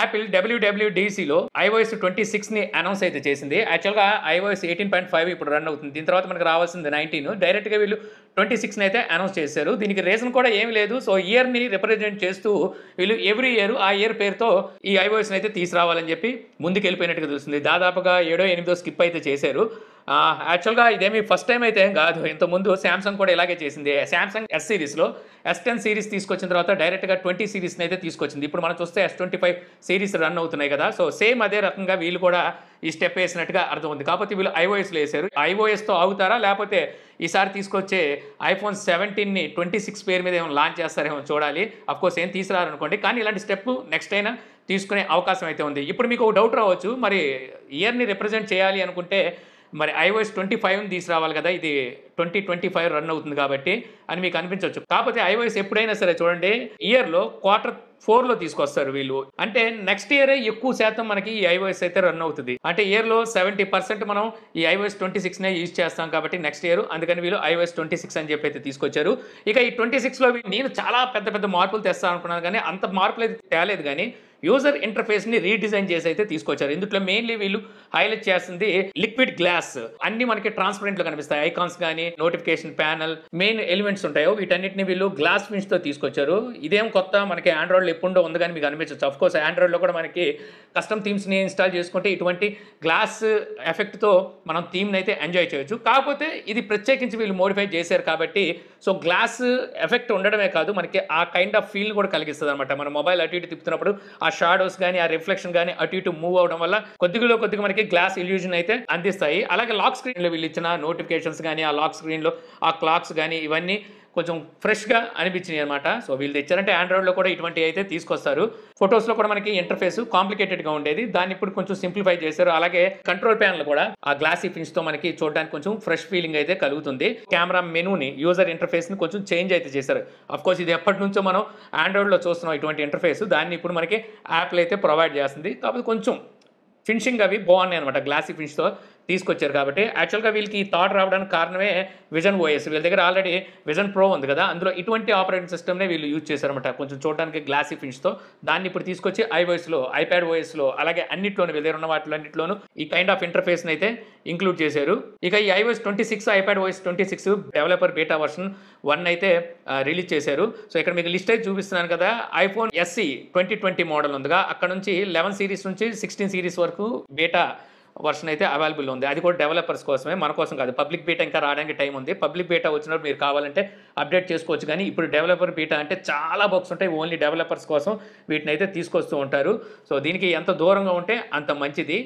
Apple డబ్ల్యూడబ్ల్యూడిసిలో iOS 26ని announce అయితే చేసింది. యాక్చువల్‌గా iOS 18.5 ఇప్పుడు రన్ అవుతుంది. దీని తర్వాత మనకు రావాల్సింది 19. డైరెక్ట్‌గా వీళ్ళు 26ని అయితే అనౌన్స్ చేశారు. దీనికి రీజన్ కూడా ఏమి లేదు. సో ఇయర్‌ని రిప్రజెంట్ చేస్తూ వీళ్ళు ఎవ్రీ ఇయర్ ఆ ఇయర్ పేరుతో ఈ iOSని అయితే తీసుకురావాలని చెప్పి ముందుకెళ్ళిపోయినట్టుగా తెలుస్తుంది. దాదాపుగా 7, 8 స్కిప్ అయితే చేశారు. యాక్చువల్‌గా ఇదేమి ఫస్ట్ టైం అయితే ఏం కాదు. ఇంతకుముందు సామ్సంగ్ కూడా ఇలాగే చేసింది. సామ్సంగ్ S సిరీస్‌లో S10 సిరీస్ తీసుకొచ్చిన తర్వాత డైరెక్ట్‌గా 20 సిరీస్‌ని అయితే తీసుకొచ్చింది. ఇప్పుడు మనం చూస్తే S25 సిరీస్ రన్ అవుతున్నాయి కదా! సో సేమ్ అదే రకంగా వీళ్ళు కూడా ఈ స్టెప్ వేసినట్టుగా అర్థం ఉంది. కాకపోతే వీళ్ళు iOSలో వేశారు. iOSతో ఆగుతారా? లేకపోతే ఈసారి తీసుకొచ్చే iPhone 17ని 26 పేరు మీద ఏమైనా లాంచ్ చేస్తారేమో చూడాలి. అఫ్‌కోర్స్ ఏం తీసుకురారనుకోండి. కానీ ఇలాంటి స్టెప్ నెక్స్ట్ అయినా తీసుకునే అవకాశం అయితే ఉంది. ఇప్పుడు మీకు ఒక డౌట్ రావచ్చు. మరి ఇయర్‌ని రిప్రజెంట్ చేయాలి అనుకుంటే మరి iOS 25ని తీసుకురావాలి కదా! ఇది 2025 రన్ అవుతుంది కాబట్టి అని మీకు అనిపించొచ్చు. కాకపోతే iOS ఎప్పుడైనా సరే చూడండి ఇయర్‌లో Q4లో తీసుకొస్తారు వీళ్ళు. అంటే నెక్స్ట్ ఇయరే ఎక్కువ శాతం మనకి ఈ iOS అయితే రన్ అవుతది. అంటే ఇయర్‌లో 70% మనం ఈ iOS 26నే యూజ్ చేస్తాం కాబట్టి నెక్స్ట్ ఇయర్ అందుకని వీళ్ళు iOS 26 అని చెప్పి అయితే తీసుకొచ్చారు. ఇక ఈ 26లో నేను చాలా పెద్ద పెద్ద మార్పులు తెస్తా అనుకున్నాను కానీ అంత మార్పులైతే తేలేదు గానీ యూజర్ ఇంటర్ఫేస్‌ని రీడిజైన్ చేసి అయితే తీసుకొచ్చారు. ఇందులో మెయిన్‌లీ వీళ్ళు హైలైట్ చేస్తుంది లిక్విడ్ గ్లాస్. అన్నీ మనకి ట్రాన్స్పరెంట్‌లో కనిపిస్తాయి. ఐకాన్స్ గాని, నోటిఫికేషన్ ప్యానెల్, మెయిన్ ఎలిమెంట్స్ ఉంటాయో వీటన్నిటిని వీళ్ళు గ్లాస్ ఫినిష్‌తో తీసుకొచ్చారు. ఇదేం కొత్త మనకి ఆండ్రాయిడ్‌లో ఎప్పుడో ఉంది గాని మీకు అనిపించొచ్చు. ఆఫ్‌కోర్స్ ఆండ్రాయిడ్‌లో కూడా మనకి కస్టమ్ థీమ్స్‌ని ఇన్‌స్టాల్ చేసుకుంటే ఇటువంటి గ్లాస్ ఎఫెక్ట్‌తో మనం థీమ్‌ని అయితే ఎంజాయ్ చేయొచ్చు. కాకపోతే ఇది ప్రత్యేకించి వీళ్ళు మోడిఫై చేశారు కాబట్టి సో గ్లాస్ ఎఫెక్ట్ ఉండడమే కాదు మనకి ఆ కైండ్ ఆఫ్ ఫీల్ కూడా కలిగిస్తదన్నమాట. మన మొబైల్ అటు ఇటు తిప్పుతున్నప్పుడు ఆ షాడోస్ గాని, ఆ రిఫ్లెక్షన్ గాని అటు ఇటు మూవ్ అవ్వడం వల్ల కొద్దిగా మనకి గ్లాస్ ఇల్యూజన్ అయితే అందిస్తాయి. అలాగే లాక్ స్క్రీన్‌లో వీళ్ళు ఇచ్చిన నోటిఫికేషన్స్ గాని, ఆ లాక్ స్క్రీన్‌లో ఆ క్లాక్స్ గాని ఇవన్నీ కొంచెం ఫ్రెష్‌గా అనిపించినాయి అన్నమాట. సో వీళ్ళు తెచ్చారంటే ఆండ్రాయిడ్‌లో కూడా ఇటువంటివి అయితే తీసుకొస్తారు. ఫోటోస్‌లో కూడా మనకి ఇంటర్ఫేస్ కాంప్లికేటెడ్‌గా ఉండేది. దాన్ని ఇప్పుడు కొంచెం సింప్లిఫై చేశారు. అలాగే కంట్రోల్ ప్యానెల్ కూడా ఆ గ్లాసీ ఫినిష్‌తో మనకి చూడడానికి కొంచెం ఫ్రెష్ ఫీలింగ్ అయితే కలుగుతుంది. కెమెరా మెనూని యూజర్ ఇంటర్ఫేస్‌ని కొంచెం చేంజ్ అయితే చేశారు. ఆఫ్‌కోర్స్ ఇది ఎప్పటినుంచో మనం ఆండ్రాయిడ్‌లో చూస్తున్నాం ఇటువంటి ఇంటర్ఫేస్. దాన్ని ఇప్పుడు మనకి యాపిల్ అయితే ప్రొవైడ్ చేస్తుంది. కాకపోతే కొంచెం ఫినిషింగ్ అవి బాగున్నాయి అనమాట. గ్లాసీ ఫినిష్‌తో తీసుకొచ్చారు కాబట్టి యాక్చువల్‌గా వీళ్ళకి ఈ థాట్ రావడానికి కారణమే విజన్ ఓఎస్. వీళ్ళ దగ్గర ఆల్రెడీ విజన్ ప్రో ఉంది కదా! అందులో ఇటువంటి ఆపరేటింగ్ సిస్టమ్‌నే వీళ్ళు యూజ్ చేశారన్నమాట. కొంచెం చూడడానికి గ్లాసీ ఫినిష్‌తో దాన్ని ఇప్పుడు తీసుకొచ్చి iOSలో, ఐప్యాడ్ ఓఎస్‌లో అలాగే అన్నిట్లోనూ వీళ్ళ దగ్గర ఉన్న వాటిలన్నిట్లోనూ ఈ కైండ్ ఆఫ్ ఇంటర్ఫేస్‌ని అయితే ఇంక్లూడ్ చేశారు. ఇక ఈ iOS 26, iPad OS 26 developer beta version 1 అయితే రిలీజ్ చేశారు. సో ఇక్కడ మీకు లిస్ట్ అయితే చూపిస్తున్నాను కదా! iPhone SE 2020 మోడల్ ఉందిగా అక్కడ నుంచి 11 సిరీస్ నుంచి 16 సిరీస్ వరకు బీటా వర్షన్ అయితే అవైలబుల్ ఉంది. అది కూడా డెవలపర్స్ కోసమే, మన కోసం కాదు. పబ్లిక్ బీటా ఇంకా రావడానికి టైం ఉంది. పబ్లిక్ బీటా వచ్చినప్పుడు మీరు కావాలంటే అప్డేట్ చేసుకోవచ్చు కానీ ఇప్పుడు డెవలపర్ బీటా అంటే చాలా బగ్స్ ఉంటాయి. ఓన్లీ డెవలపర్స్ కోసం వీటిని అయితే తీసుకొస్తూ ఉంటారు. సో దీనికి ఎంత దూరంగా ఉంటే అంత మంచిది.